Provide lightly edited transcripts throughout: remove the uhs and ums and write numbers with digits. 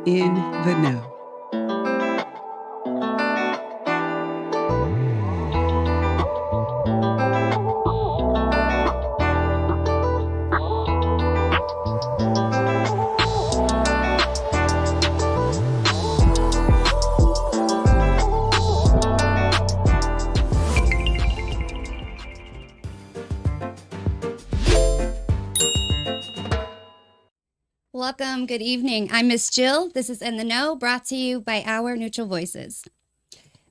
in the know. Welcome. Good evening. I'm Miss Jill. This is In the Know, brought to you by Our Neutral Voices.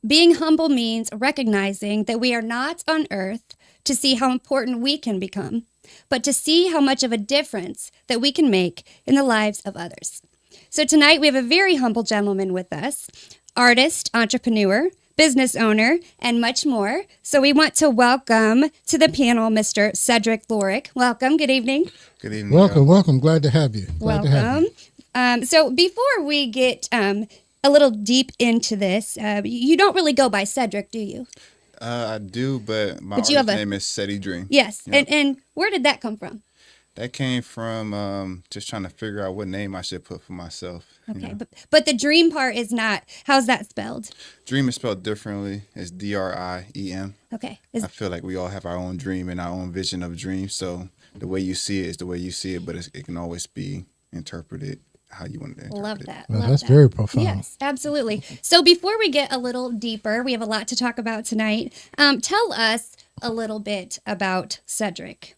Being humble means recognizing that we are not on earth to see how important we can become, but to see how much of a difference that we can make in the lives of others. So tonight we have a very humble gentleman with us, artist, entrepreneur, business owner, and much more. So we want to welcome to the panel Mr. Seddrick Lorick. Welcome. Good evening. Good evening. Welcome. Glad to have you. Welcome. So before we get a little deep into this, you don't really go by Seddrick, do you? I do, but my But artist name is Seddrick. Yes. Yep. And where did that come from? That came from just trying to figure out what name I should put for myself. Okay, but the dream part is not. How's that spelled? Dream is spelled differently. It's DRIEM. Okay. I feel like we all have our own dream and our own vision of dreams. So the way you see it is the way you see it, but it can always be interpreted how you want to interpret Love it. that. Well, Love that's that. very profound. Yes, absolutely. So before we get a little deeper, we have a lot to talk about tonight. Tell us a little bit about Seddrick.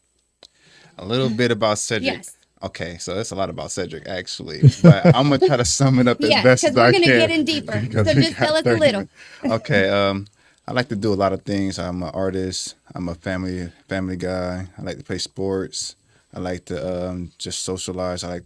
A little bit about Seddrick. Yes. Okay, so it's a lot about Seddrick, actually. But I'm going to try to sum it up as best as I we're can. going to get in deeper. Because So we just got tell us a 30 little. minutes. Okay, I like to do a lot of things. I'm an artist. I'm a family guy. I like to play sports. I like to just socialize. I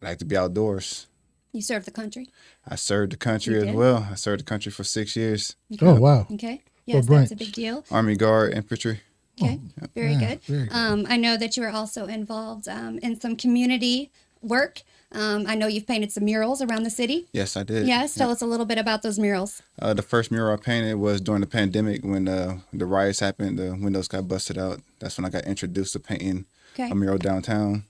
like to be outdoors. You serve the country. I served the country You as did? well. I served the country for 6 years. Oh, wow. Okay. Yes, branch? that's a big deal. Army Guard, infantry. Okay, very yeah, good. very good. I know that you are also involved in some community work. I know you've painted some murals around the city. Yes, I did. Yes, tell us a little bit about those murals. The first mural I painted was during the pandemic when the riots happened. The windows got busted out. That's when I got introduced to painting Okay. a mural downtown.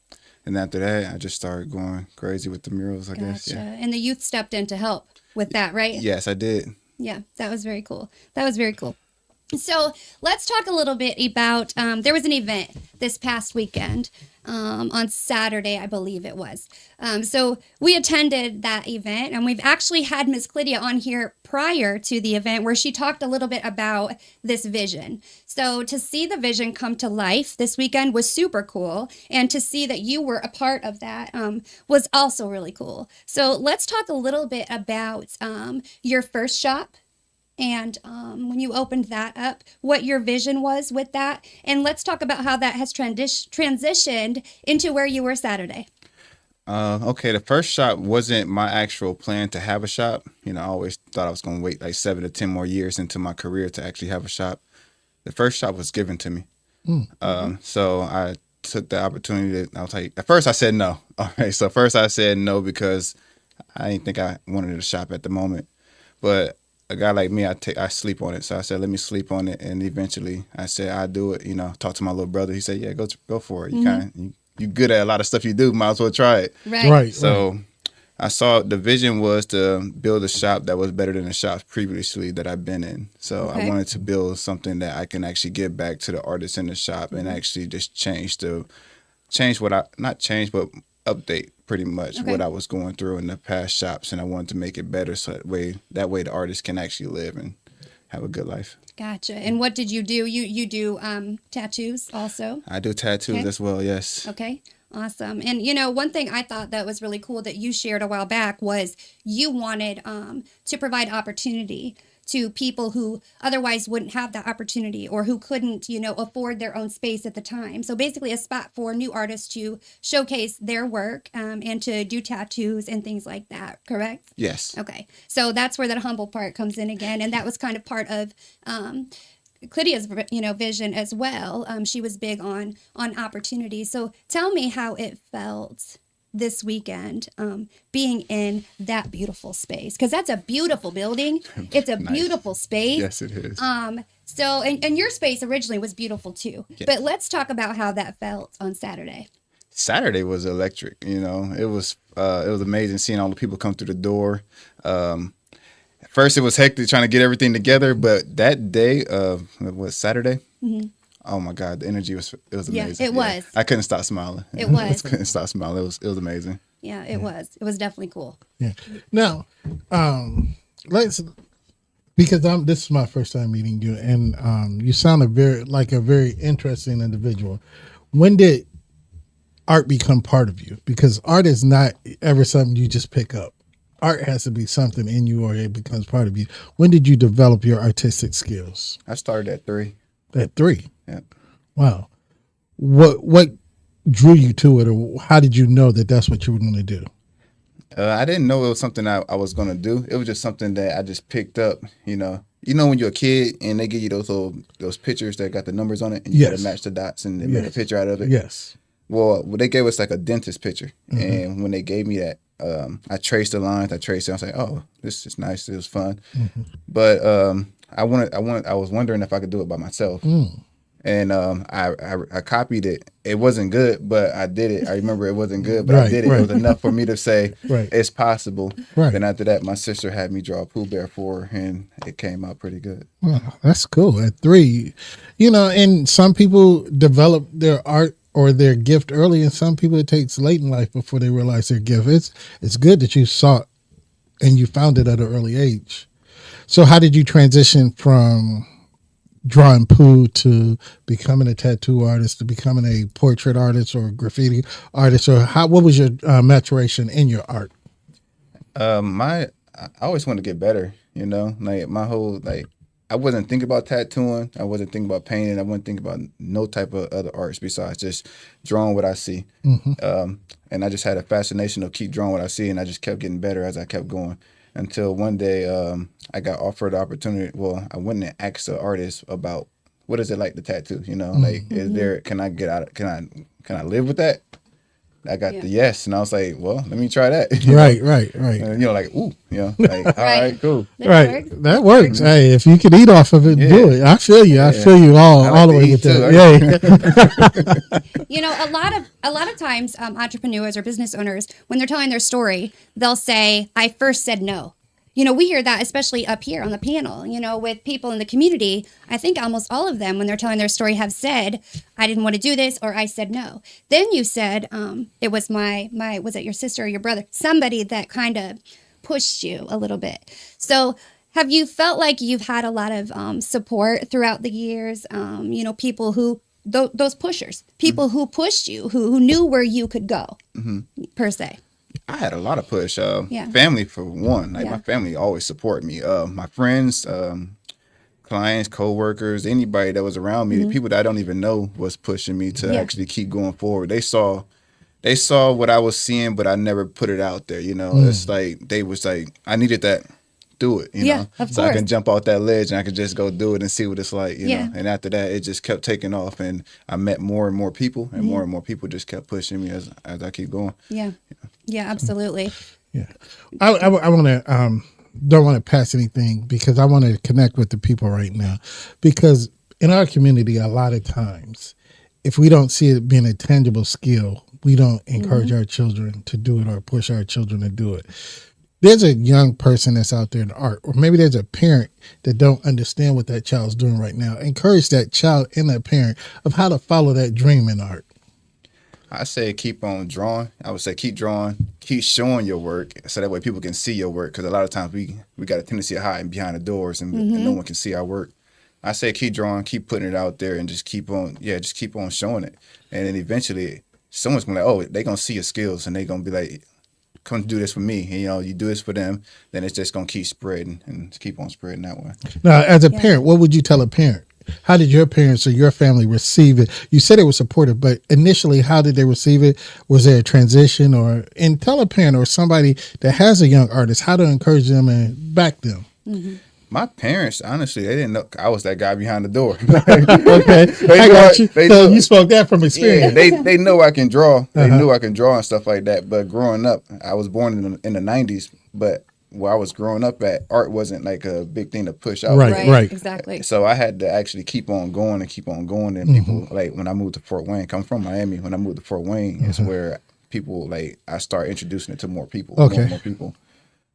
And after that, I just started going crazy with the murals, I guess. Gotcha. Yeah. And the youth stepped in to help with that, right? Yes, I did. Yeah, that was very cool. So let's talk a little bit about, there was an event this past weekend on Saturday, I believe it was. So we attended that event, and we've actually had Ms. Clydia on here prior to the event where she talked a little bit about this vision. So to see the vision come to life this weekend was super cool, and to see that you were a part of that was also really cool. So let's talk a little bit about your first shop. And when you opened that up, what your vision was with that. And let's talk about how that has transitioned into where you were Saturday. Okay, the first shop wasn't my actual plan to have a shop. I always thought I was going to wait like 7 to 10 more years into my career to actually have a shop. The first shop was given to me. So I took the opportunity. I was like, at first I said no. All right, so first I said no because I didn't think I wanted a shop at the moment. But a guy like me, I sleep on it. So I said, let me sleep on it. And eventually I said, I'll do it. Talk to my little brother. He said, yeah, go for it. You good at a lot of stuff you do. Might as well try it. Right. So I saw the vision was to build a shop that was better than the shops previously that I've been in. So Okay. I wanted to build something that I can actually give back to the artists in the shop and actually just update pretty much Okay. what I was going through in the past shops, and I wanted to make it better so that way the artist can actually live and have a good life. Gotcha. And what did you do? You do tattoos also? I do tattoos Okay. as well, yes. Okay. Awesome. And one thing I thought that was really cool that you shared a while back was you wanted to provide opportunity to people who otherwise wouldn't have that opportunity or who couldn't, afford their own space at the time. So basically a spot for new artists to showcase their work and to do tattoos and things like that, correct? Yes. Okay. So that's where that humble part comes in again. And that was kind of part of Clydia's, vision as well. She was big on opportunity. So tell me how it felt this weekend being in that beautiful space, because that's a beautiful building. It's a Nice. beautiful space. Yes, it is. So and your space originally was beautiful too. Yes. But let's talk about how that felt on Saturday. Saturday was electric. It was amazing seeing all the people come through the door. At first, it was hectic trying to get everything together, but that day, was Saturday. Mm-hmm. Oh my God, the energy was amazing. Yeah, it was. I couldn't stop smiling. It was. Couldn't stop smiling. It was amazing. Yeah, it was. It was definitely cool. Yeah. Now, because this is my first time meeting you, and you sound a very interesting individual. When did art become part of you? Because art is not ever something you just pick up. Art has to be something in you, or it becomes part of you. When did you develop your artistic skills? I started at 3. At 3. Yeah. Wow. What drew you to it, or how did you know that that's what you were going to do? I didn't know it was something I was going to do. It was just something that I just picked up, when you're a kid and they give you those pictures that got the numbers on it and you got to match the dots and they made a picture out of it. Yes. Well, they gave us like a dentist picture. Mm-hmm. And when they gave me that, I traced the lines, I was like, oh, this is nice. It was fun. Mm-hmm. But I was wondering if I could do it by myself. Mm. And I copied it. It wasn't good, but I did it. I remember it wasn't good, but I did it. Right. It was enough for me to say it's possible. Right. Then after that, my sister had me draw a Pooh Bear for her, and it came out pretty good. Well, that's cool. At 3, and some people develop their art or their gift early, and some people it takes late in life before they realize their gift. It's good that you saw it and you found it at an early age. So how did you transition from drawing Pooh to becoming a tattoo artist, to becoming a portrait artist or a graffiti artist, or what was your maturation in your art? I always wanted to get better, like my whole, I wasn't thinking about tattooing. I wasn't thinking about painting. I wasn't thinking about no type of other arts besides just drawing what I see. Mm-hmm. And I just had a fascination of keep drawing what I see, and I just kept getting better as I kept going. Until one day I got offered the opportunity. Well, I went and asked the artist about what is it like to tattoo? Mm-hmm. Is there? Can I get out? Can I live with that? I got the yes, and I was like, well, let me try that. Right. And, all right, cool. That works. Hey, if you can eat off of it, do it. I feel you. I feel you all the way with that. Yeah. A lot of times, entrepreneurs or business owners, when they're telling their story, they'll say, "I first said no." We hear that, especially up here on the panel, with people in the community. I think almost all of them, when they're telling their story, have said, I didn't want to do this, or I said no. Then you said, it was was it your sister or your brother? Somebody that kind of pushed you a little bit. So have you felt like you've had a lot of support throughout the years? People who, those pushers, people mm-hmm. who pushed you, who knew where you could go, mm-hmm. per se. I had a lot of push. Family for one. My family always support me. My friends, clients, co-workers, anybody that was around me, mm-hmm. the people that I don't even know was pushing me to actually keep going forward. They saw what I was seeing, but I never put it out there. It's like they was like, I needed that. Do it, of so course. I can jump off that ledge and I can just go do it and see what it's like, know. And after that, it just kept taking off, and I met more and more people, and more and more people just kept pushing me as I keep going. Yeah, absolutely. Yeah, I want to don't want to pass anything because I want to connect with the people right now, because in our community, a lot of times, if we don't see it being a tangible skill, we don't encourage mm-hmm. our children to do it or push our children to do it. There's a young person that's out there in art, or maybe there's a parent that don't understand what that child's doing right now. Encourage that child and that parent of how to follow that dream in art. I say keep on drawing. I would say keep drawing, keep showing your work, so that way people can see your work. Because a lot of times we got a tendency of hiding behind the doors and no one can see our work. I say keep drawing, keep putting it out there, and just keep on showing it. And then eventually someone's going to be like, oh, they're going to see your skills, and they're going to be like, come do this for me. And, you do this for them, then it's just going to keep spreading and keep on spreading that way. Now, as a parent, what would you tell a parent? How did your parents or your family receive it? You said it was supportive, but initially, how did they receive it? Was there a transition? And tell a parent or somebody that has a young artist how to encourage them and back them. Mm-hmm. My parents, honestly, they didn't know I was that guy behind the door. Okay, I got you. So you spoke that from experience. Yeah, they know I can draw. They knew I can draw and stuff like that. But growing up, I was born in the 90s, but where I was growing up at, art wasn't like a big thing to push out. Right. Right. Exactly. So I had to actually keep on going and keep on going. And people like when I moved to Fort Wayne, come from Miami. When I moved to Fort Wayne, is where people like I start introducing it to more people, more and more people.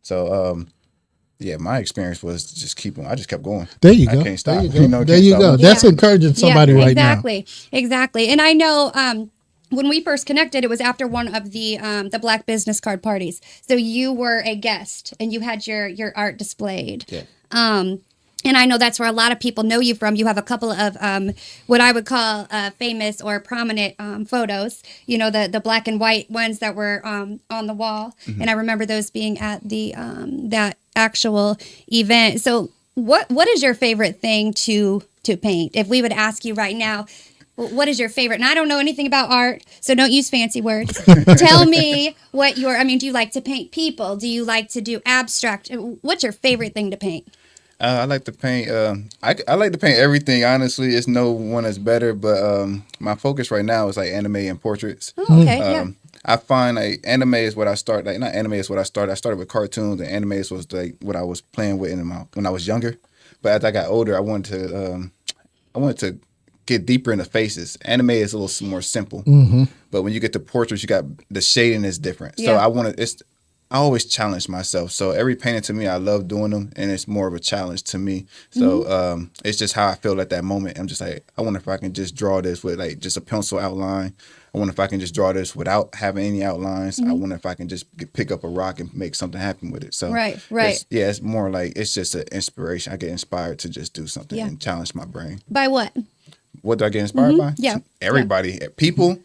So yeah, my experience was just I just kept going. There you I go. can't stop. There you go. You know, There can't you stop go. me. That's encouraging somebody right now. Exactly. And I know when we first connected, it was after one of the Black business card parties. So you were a guest and you had your art displayed. Yeah. And I know that's where a lot of people know you from. You have a couple of what I would call famous or prominent photos. You know, the black and white ones that were on the wall. And I remember those being at the that actual event. So what is your favorite thing to paint? If we would ask you right now, what is your favorite? And I don't know anything about art, so don't use fancy words. Tell me what do you like to paint people? Do you like to do abstract? What's your favorite thing to paint? I like to paint. I like to paint everything. Honestly, it's no one that's better. But my focus right now is like anime and portraits. Oh, okay, yeah. I find like anime is what I start. Like not anime is what I started. I started with cartoons, and anime was like what I was playing with when I was younger. But as I got older, I wanted to get deeper into faces. Anime is a little more simple, but when you get to portraits, you got the shading is different. So I always challenge myself. So every painting to me, I love doing them, and it's more of a challenge to me. So it's just how I feel at that moment. I'm just like, I wonder if I can just draw this with like just a pencil outline. I wonder if I can just draw this without having any outlines. I wonder if I can just pick up a rock and make something happen with it. So right. It's more like it's just an inspiration. I get inspired to just do something and challenge my brain. By what? What do I get inspired by? Yeah. Everybody, people.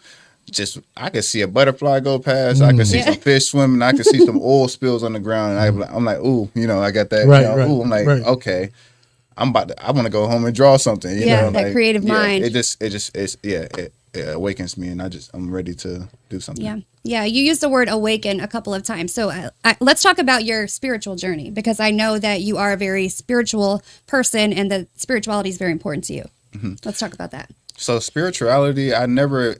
Just I could see a butterfly go past. I could see some fish swimming. I could see some oil spills on the ground, and I'm like, ooh, I got that. Right, Ooh, I'm like, okay, I want to go home and draw something. You know, that creative mind. It awakens me, and I'm ready to do something. Yeah. You used the word awaken a couple of times. So let's talk about your spiritual journey, because I know that you are a very spiritual person, and that spirituality is very important to you. Let's talk about that. So spirituality, I never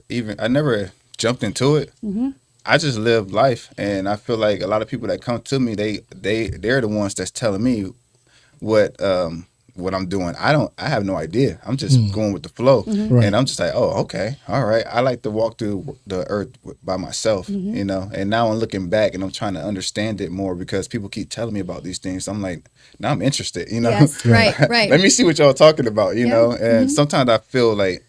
jumped into it. I just lived life, and I feel like a lot of people that come to me, they're the ones that's telling me what I'm doing. I have no idea. I'm just going with the flow, and I'm just like, oh, okay, all right. I like to walk through the earth by myself, and now I'm looking back and I'm trying to understand it more, because people keep telling me about these things. I'm like, now I'm interested, Yes, right. Let me see what y'all talking about, know. And sometimes I feel like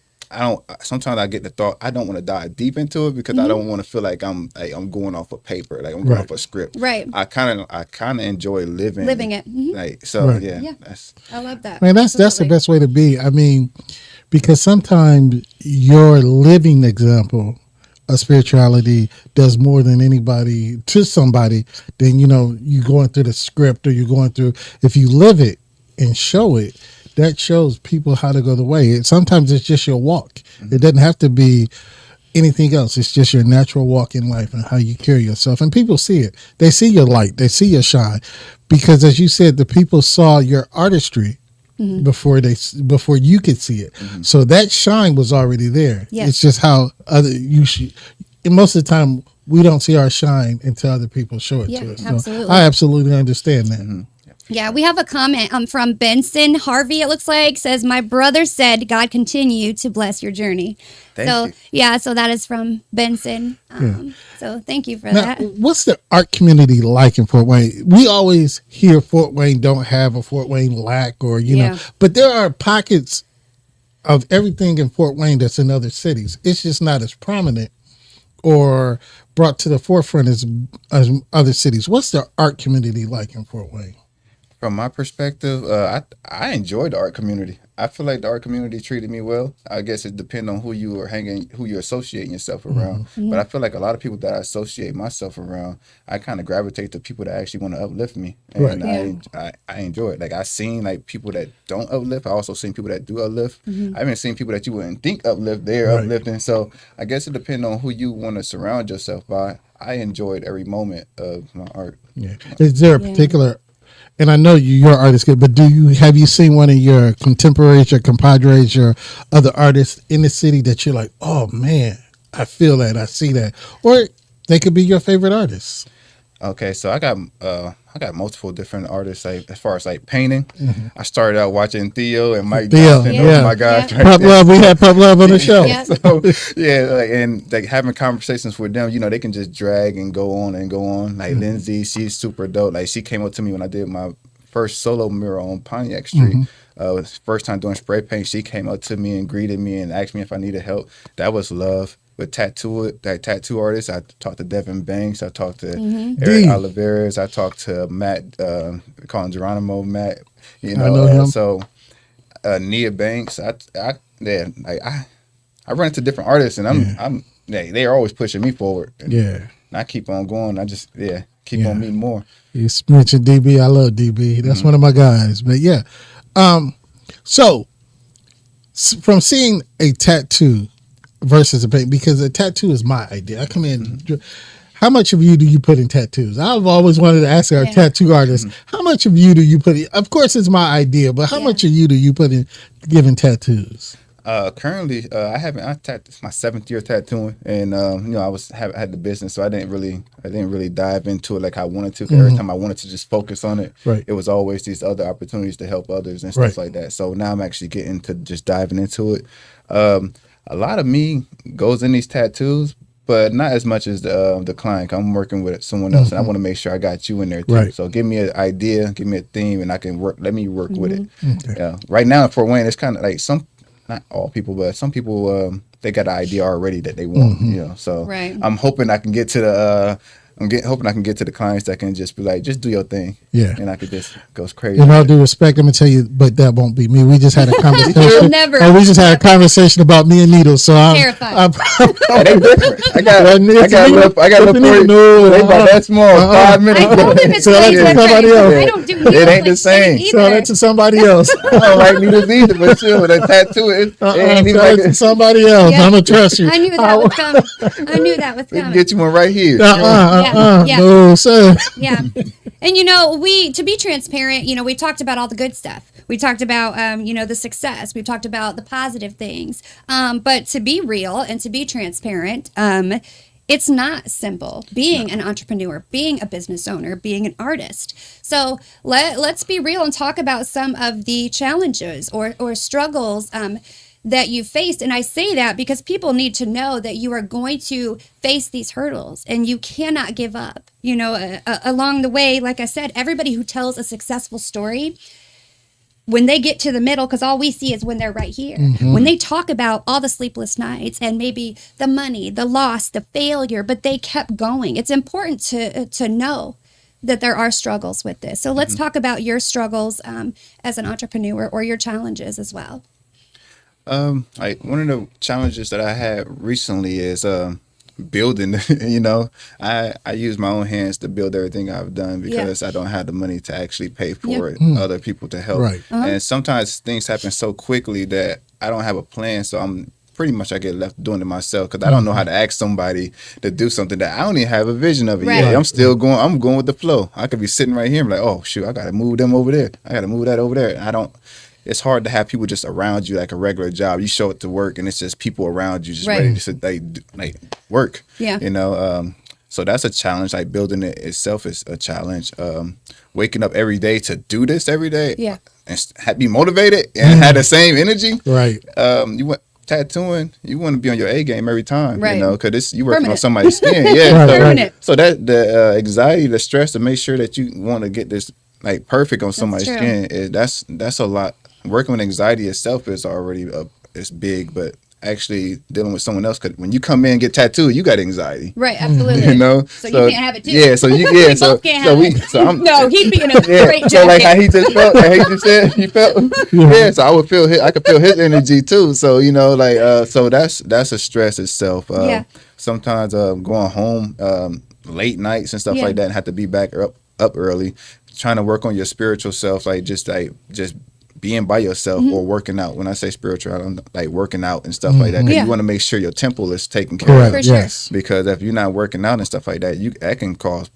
sometimes I get the thought I don't want to dive deep into it, because I don't want to feel like I'm going off a paper, like I'm going off a script. Right. I kind of enjoy living it. Like so, I love that. Man, that's the best way to be. I mean, because sometimes your living example of spirituality does more than anybody to somebody than you going through the script, or you're going through. If you live it and show it, that shows people how to go the way. Sometimes it's just your walk. It doesn't have to be anything else. It's just your natural walk in life and how you carry yourself. And people see it. They see your light. They see your shine. Because as you said, the people saw your artistry before you could see it. So that shine was already there. Yes. It's just how and most of the time we don't see our shine until other people show it to us. So absolutely. I absolutely understand that. Yeah, we have a comment from Benson Harvey, it looks like, says, my brother said, God continue to bless your journey. Thank you. Yeah, so that is from Benson. So thank you for that. What's the art community like in Fort Wayne? We always hear Fort Wayne don't have a Fort Wayne lack, or, know, but there are pockets of everything in Fort Wayne that's in other cities. It's just not as prominent or brought to the forefront as other cities. What's the art community like in Fort Wayne? From my perspective, I enjoy the art community. I feel like the art community treated me well. I guess it depends on who you're associating yourself around. But I feel like a lot of people that I associate myself around, I kind of gravitate to people that actually want to uplift me. And I enjoy it. Like I've seen like people that don't uplift. I also seen people that do uplift. I even seen people that you wouldn't think uplift. They're uplifting. So I guess it depends on who you want to surround yourself by. I enjoyed every moment of my art. Yeah. Is there a particular, and I know your art is good, but have you seen one of your contemporaries or compadres or other artists in the city that you're like, oh man, I feel that, I see that, or they could be your favorite artists? Okay, so I got multiple different artists. Like as far as like painting, I started out watching Theo and Mike Theo, Johnson. yeah. Those are my guys. Yeah. Right Pop there. Love, we had Pop Love on the show. Yeah. So yeah, like, and like having conversations with them, you know, they can just drag and go on and go on. Like Lindsay, she's super dope. Like she came up to me when I did my first solo mural on Pontiac Street. It was first time doing spray paint. She came up to me and greeted me and asked me if I needed help. That was love. With tattoo artists, I talked to Devin Banks. I talked to Eric Oliveras. I talked to Matt, call him Geronimo Matt. You know, I know him. So Nia Banks. I run into different artists, and they're always pushing me forward. Yeah. And I keep on going. I just keep on meeting more. You mentioned DB. I love DB. That's one of my guys. But yeah. So from seeing a tattoo versus a paint, because a tattoo is my idea. I come in. How much of you do you put in tattoos? I've always wanted to ask our tattoo artists, how much of you do you put in? Of course, it's my idea, but how much of you do you put in giving tattoos? Currently, it's my 7th year tattooing, and you know, had the business, so I didn't really dive into it like I wanted to. 'Cause every time I wanted to just focus on it, it was always these other opportunities to help others and stuff like that. So now I'm actually getting to just diving into it. A lot of me goes in these tattoos, but not as much as the client. I'm working with someone else, and I want to make sure I got you in there too. So give me an idea, give me a theme, and I can let me work with it. Okay. Right now in Fort Wayne, it's kind of like not all people, but some people they got an idea already that they want. You know, so I'm hoping I can get to the. hoping I can get to the clients that can just be like, just do your thing. Yeah. And I could just go crazy. In all due respect, I'm going to tell you, but that won't be me. We just had a conversation. Never. We just had a conversation about me and needles. So I'm terrified. They different. I got a little no, they about that small, 5 minutes. I told him it's So way that's different. somebody else. I don't do needles It ain't like the same. either. Tell that to somebody else. I don't like needles either, but still, with a tattoo, it ain't even Tell like it to it. somebody else. Yeah. I'm going to trust you. I knew that was coming. I knew that was We can coming. get you one right here. Yeah. No, sir. Yeah. And, you know, to be transparent, you know, we talked about all the good stuff. We talked about, you know, the success. We've talked about the positive things. But to be real and to be transparent, it's not simple being an entrepreneur, being a business owner, being an artist. So let's be real and talk about some of the challenges or struggles that you faced. And I say that because people need to know that you are going to face these hurdles and you cannot give up. You know, along the way, like I said, everybody who tells a successful story, when they get to the middle, because all we see is when they're right here. Mm-hmm. When they talk about all the sleepless nights and maybe the money, the loss, the failure, but they kept going. It's important to know that there are struggles with this. So let's talk about your struggles as an entrepreneur or your challenges as well. Like one of the challenges that I had recently is building. You know, I use my own hands to build everything I've done because I don't have the money to actually pay for other people to help. Right. And sometimes things happen so quickly that I don't have a plan, so I get left doing it myself because I don't know how to ask somebody to do something that I don't even have a vision of it yet. I'm still going. I'm going with the flow. I could be sitting right here and be like, oh shoot, I got to move them over there. I got to move that over there. And it's hard to have people just around you like a regular job. You show up to work and it's just people around you just ready to like work. Yeah. You know, so that's a challenge. Like building it itself is a challenge. Waking up every day to do this every day. Yeah. And be motivated and have the same energy. Right. Tattooing, you want to be on your A game every time. Right. You know, because you working on somebody's skin. Yeah. Permanent. So that the anxiety, the stress to make sure that you want to get this like perfect on somebody's skin, that's a lot. Working with anxiety itself is already it's big, but actually dealing with someone else, because when you come in and get tattooed, you got anxiety. Right, absolutely. You know, so you can't have it too. Yeah, so you we both can't have it. No, he'd be in a great jacket. So like how he just felt, like he just said he felt. So I could feel his energy too. So you know, like so that's a stress itself. Sometimes going home late nights and stuff like that, and have to be back up early, trying to work on your spiritual self, just being by yourself or working out. When I say spiritual, I don't like working out and stuff like that. Because you want to make sure your temple is taken care of. For sure. Yes. Because if you're not working out and stuff like that, that can cause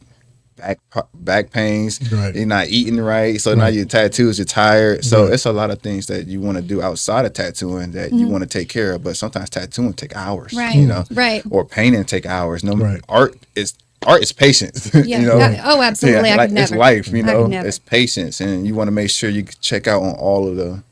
back pains. Right. You're not eating right. So now your tattoos, you're tired. So it's a lot of things that you want to do outside of tattooing that you want to take care of. But sometimes tattooing take hours. Right. You know. Right. Or painting take hours. Art is art is patience. Yeah. You know? Oh, absolutely. I like could never. it's life. You I know, could never. it's patience, and you want to make sure you check out on all of the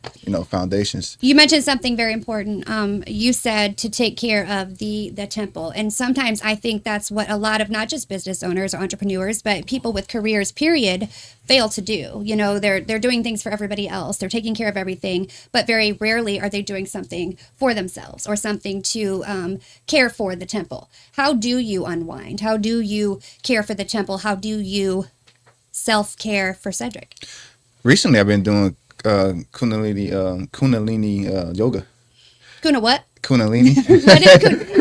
foundations. You mentioned something very important. You said to take care of the temple, and sometimes I think that's what a lot of not just business owners or entrepreneurs, but people with careers, period, fail to do. You know, they're doing things for everybody else. They're taking care of everything, but very rarely are they doing something for themselves or something to care for the temple. How do you unwind? How do you care for the temple? How do you self-care for Seddrick? Recently, I've been doing Kundalini yoga. Kuna what? Kundalini.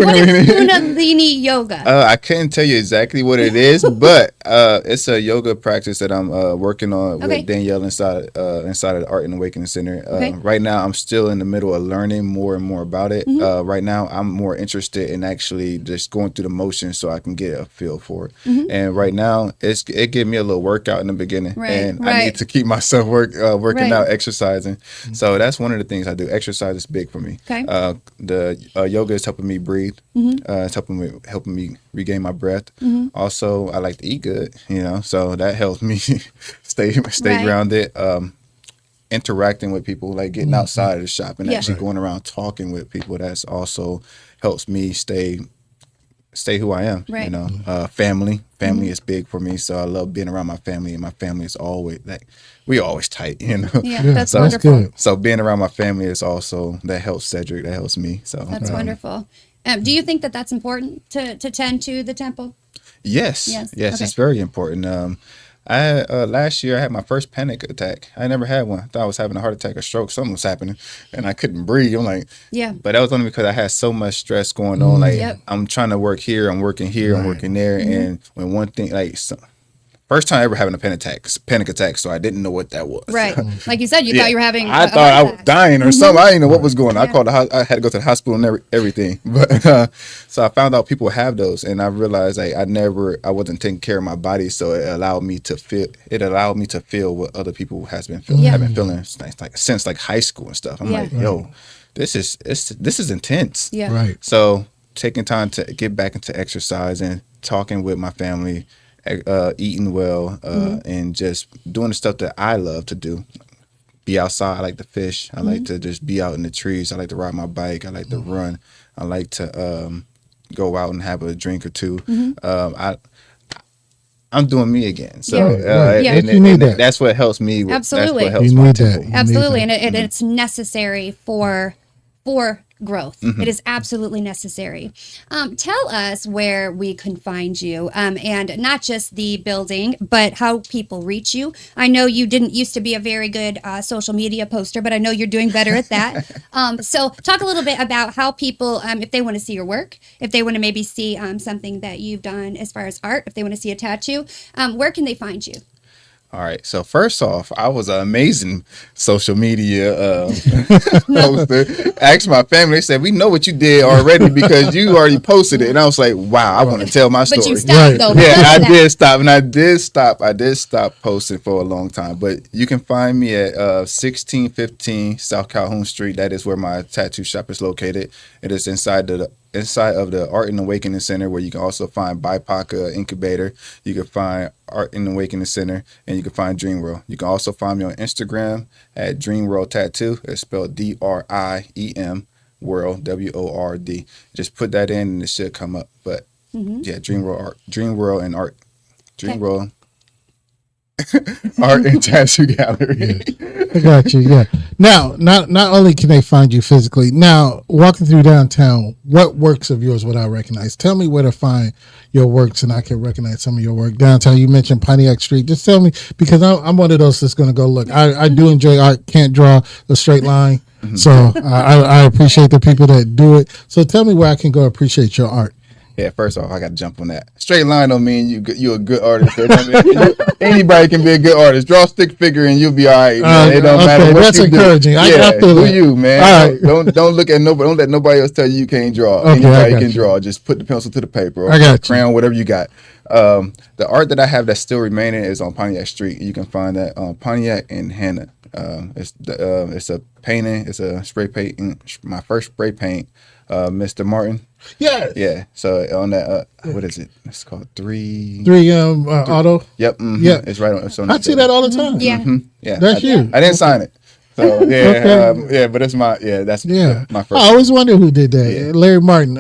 What is Kundalini yoga? I couldn't tell you exactly what it is, but it's a yoga practice that I'm working on Okay. with Danielle inside of the Art and Awakening Center. Okay. Right now, I'm still in the middle of learning more and more about it. Mm-hmm. Right now, I'm more interested in actually just going through the motions so I can get a feel for it. Mm-hmm. And right now, it gave me a little workout in the beginning, Right, and I right. need to keep myself working Right. out, exercising. So that's one of the things I do. Exercise is big for me. Okay. The yoga is helping me breathe. Mm-hmm. It's helping me regain my breath. Also, I like to eat good, so that helps me stay Right. grounded. Interacting with people, like getting outside of the shop and Yeah. actually going around talking with people. That's also helps me stay who I am. Right. Family is big for me, so I love being around my family, and my family is always like we always tight. Yeah, Yeah, that's so- wonderful. good. So being around my family is also that helps Seddrick. That helps me. So That's wonderful. Do you think that that's important to tend to the temple? Yes, Yes, yes, okay. it's very important. I last year I had my first panic attack. I never had one. I thought I was having a heart attack or stroke. Something was happening, and I couldn't breathe. I'm like, Yeah. but that was only because I had so much stress going on. Like Yep. I'm trying to work here, I'm working here, I'm Right. working there, and when one thing first time ever having a panic attack, so I didn't know what that was. Right. Like you said, you thought you were having I a thought I heart was attack. dying or something. I didn't know what was going on. Yeah. I called I had to go to the hospital and everything. But so I found out people have those, and I realized like I wasn't taking care of my body, so it allowed me to feel what other people have been feeling since like high school and stuff. I'm Yeah. like, yo, this is intense. Yeah. Right. So taking time to get back into exercise and talking with my family, eating well, and just doing the stuff that I love to do. Be outside. I like to fish. I like to just be out in the trees. I like to ride my bike. I like to run. I like to go out and have a drink or two. I'm doing me again. So Yeah. Yeah. and You need that. that's what helps me. Absolutely. That's what helps You my need tempo. that. You Absolutely, need and it's necessary for growth. It is absolutely necessary. Tell us where we can find you, and not just the building, but how people reach you. I know you didn't used to be a very good social media poster, but I know you're doing better at that. So talk a little bit about how people, if they want to see your work, if they want to maybe see something that you've done as far as art, if they want to see a tattoo, where can they find you? All right. So first off, I was an amazing social media poster. Asked my family. They said, "We know what you did already because you already posted it." And I was like, "Wow, I want to tell my story." But you stopped Right. though. Yeah, because I of that. did stop, and I did stop posting for a long time. But you can find me at 1615 South Calhoun Street. That is where my tattoo shop is located. It is inside of the Art and Awakening Center, where you can also find BIPOC Incubator. You can find Art and Awakening Center, and you can find Dream World. You can also find me on Instagram at Dream World Tattoo. It's spelled DRIEM World, WORD. Just put that in and it should come up. But yeah, Dream World Art, Dream World and Art, Dream Okay. World Art and Tattoo Gallery. I got you. Yeah. Now, not only can they find you physically, now walking through downtown, what works of yours would I recognize? Tell me where to find your works, and I can recognize some of your work downtown. You mentioned Pontiac Street. Just tell me, because I'm one of those that's going to go look. I do enjoy art. Can't draw a straight line, so I appreciate the people that do it. So tell me where I can go appreciate your art. Yeah, first off, I got to jump on that. Straight line don't mean you're a good artist. Anybody can be a good artist. Draw a stick figure and you'll be all right. Man. It don't okay, matter what that's you encouraging. do. I feel do that. you, man? All right. Don't look at nobody. Don't let nobody else tell you can't draw. Okay, I Anybody got can you. draw. Just put the pencil to the paper. Or I got you. crayon, whatever you got. The art that I have that's still remaining is on Pontiac Street. You can find that on Pontiac and Hannah. It's a painting. It's a spray paint. My first spray paint, Mr. Martin. Yeah. Yeah. So on that, what is it? It's called three. Auto. Yep. Yeah. It's right on. It's on I see that all the time. Yeah. Yeah. That's you. I didn't sign it. So yeah, yeah, but it's my that's my first. I always wonder who did that. Yeah. Larry Martin.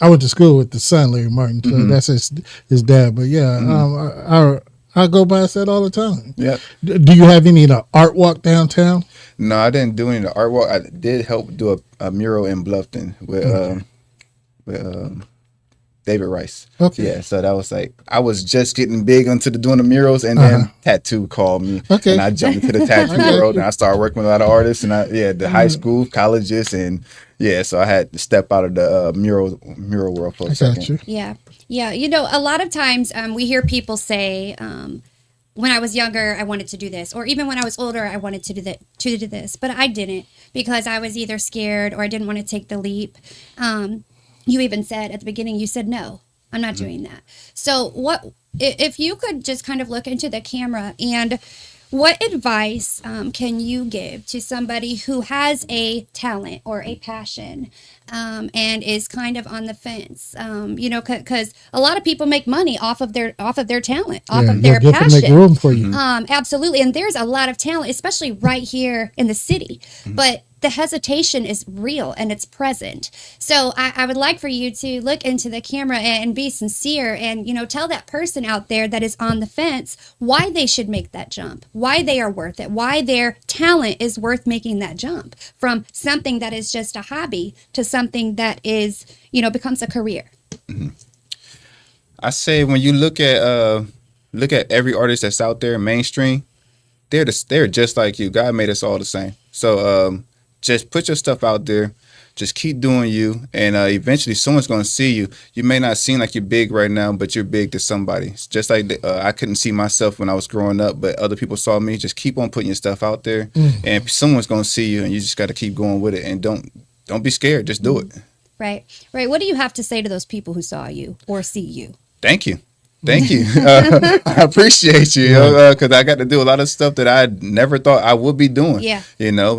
I went to school with the son, Larry Martin. So that's his dad. But yeah, I go past that all the time. Yeah. Do you have any art walk downtown? No, I didn't do any of the art walk. I did help do a mural in Bluffton with David Rice. Okay. Yeah, so that was like I was just getting big into doing the murals, and then tattoo called me, and I jumped into the tattoo world, and I started working with a lot of artists, and the high school, colleges, and so I had to step out of the mural world for a second. Yeah. A lot of times we hear people say, when I was younger, I wanted to do this, or even when I was older, I wanted to do this, but I didn't because I was either scared or I didn't want to take the leap. You even said at the beginning, you said, no, I'm not doing that. So what, if you could just kind of look into the camera, and what advice can you give to somebody who has a talent or a passion and is kind of on the fence? Because a lot of people make money off of their talent, off of their passion. Make room for you. Absolutely, and there's a lot of talent, especially right here in the city. But the hesitation is real and it's present. So I would like for you to look into the camera and be sincere and, tell that person out there that is on the fence why they should make that jump, why they are worth it, why their talent is worth making that jump from something that is just a hobby to something that is, becomes a career. Mm-hmm. I say when you look at every artist that's out there mainstream, they're just like you. God made us all the same. So, just put your stuff out there. Just keep doing you, and eventually someone's going to see you. You may not seem like you're big right now, but you're big to somebody. It's just like I couldn't see myself when I was growing up, but other people saw me. Just keep on putting your stuff out there, and someone's going to see you, and you just got to keep going with it, and don't be scared. Just do it. Right. What do you have to say to those people who saw you or see you? Thank you. I appreciate you, because I got to do a lot of stuff that I never thought I would be doing. Yeah.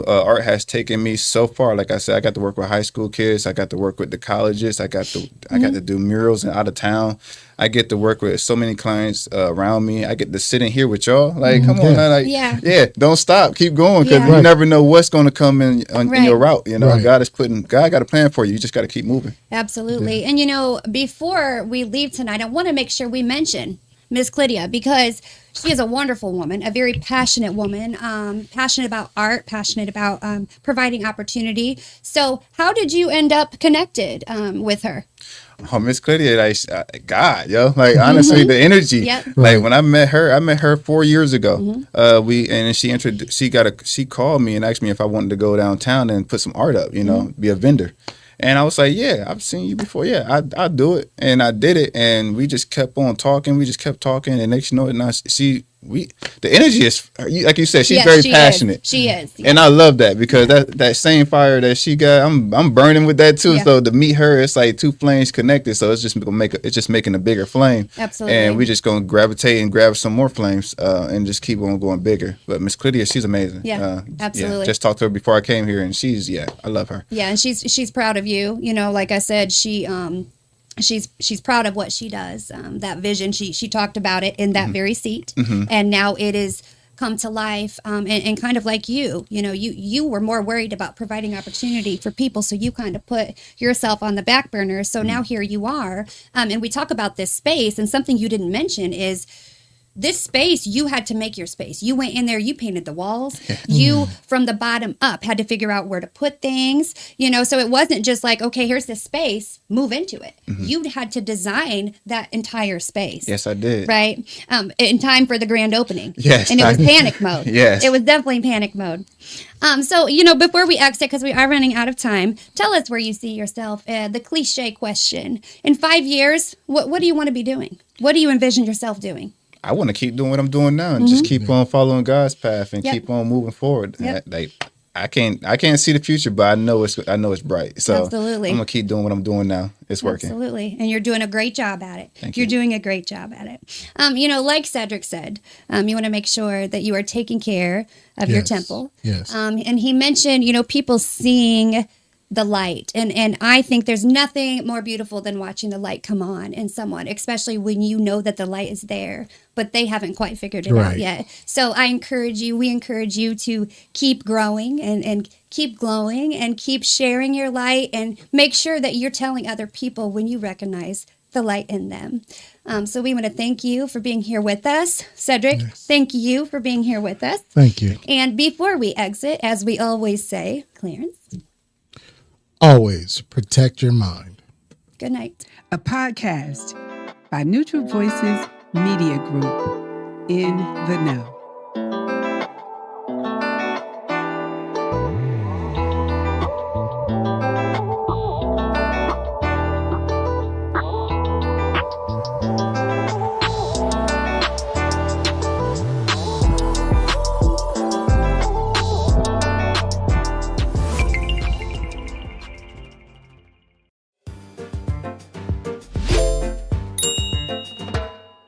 Art has taken me so far. Like I said, I got to work with high school kids. I got to work with the colleges. I got to do murals and out of town. I get to work with so many clients around me. I get to sit in here with y'all. Like, come on, man. Don't stop. Keep going, because you never know what's going to come in your route. God got a plan for you. You just got to keep moving. Absolutely. And before we leave tonight, I want to make sure we mention Ms. Clydia, because she is a wonderful woman, a very passionate woman, passionate about art, passionate about providing opportunity. So how did you end up connected with her? Oh, Miss Clydia, God, like honestly, the energy. Yep. Like when I met her 4 years ago. She called me and asked me if I wanted to go downtown and put some art up, be a vendor. And I was like, yeah, I've seen you before. Yeah, I'll do it. And I did it. And we just kept on talking. We just kept talking. And next you know it, now the energy is, like you said, she's very passionate. She is. And I love that, because that same fire that she got, I'm burning with that too. Yeah. So to meet her, it's like two flames connected. So it's just making a bigger flame. Absolutely. And we just gonna gravitate and grab some more flames and just keep on going bigger. But Miss Clydia, she's amazing. Yeah, absolutely. Yeah, just talked to her before I came here, and I love her. Yeah, and she's proud of you. Like I said, she's proud of what she does. That vision, she talked about it in that very seat, and now it is come to life. And kind of like you were more worried about providing opportunity for people, so you kind of put yourself on the back burner. So now here you are, and we talk about this space, and something you didn't mention is this space, you had to make your space. You went in there, you painted the walls. Yeah. You, from the bottom up, had to figure out where to put things, so it wasn't just like, okay, here's this space, move into it. You had to design that entire space. Yes, I did. Right? In time for the grand opening. Yes. And it was panic mode. Yes. It was definitely panic mode. So, before we exit, because we are running out of time, tell us where you see yourself. The cliche question. In 5 years, what do you want to be doing? What do you envision yourself doing? I want to keep doing what I'm doing now and just keep on following God's path and keep on moving forward. Yep. I can't see the future, but I know it's bright. So Absolutely. I'm gonna keep doing what I'm doing now. It's working. Absolutely. And you're doing a great job at it. Thank You're you. doing a great job at it. Like Seddrick said, you want to make sure that you are taking care of your Yes. temple. Yes. And he mentioned, people seeing the light. And I think there's nothing more beautiful than watching the light come on in someone, especially when you know that the light is there, but they haven't quite figured it out Right. yet. So we encourage you to keep growing and keep glowing and keep sharing your light, and make sure that you're telling other people when you recognize the light in them. So we want to thank you for being here with us. Seddrick, Yes. thank you for being here with us. Thank you. And before we exit, as we always say, Clarence, Always protect your mind. good night. A podcast by Neutral Voices Media Group. In the Know.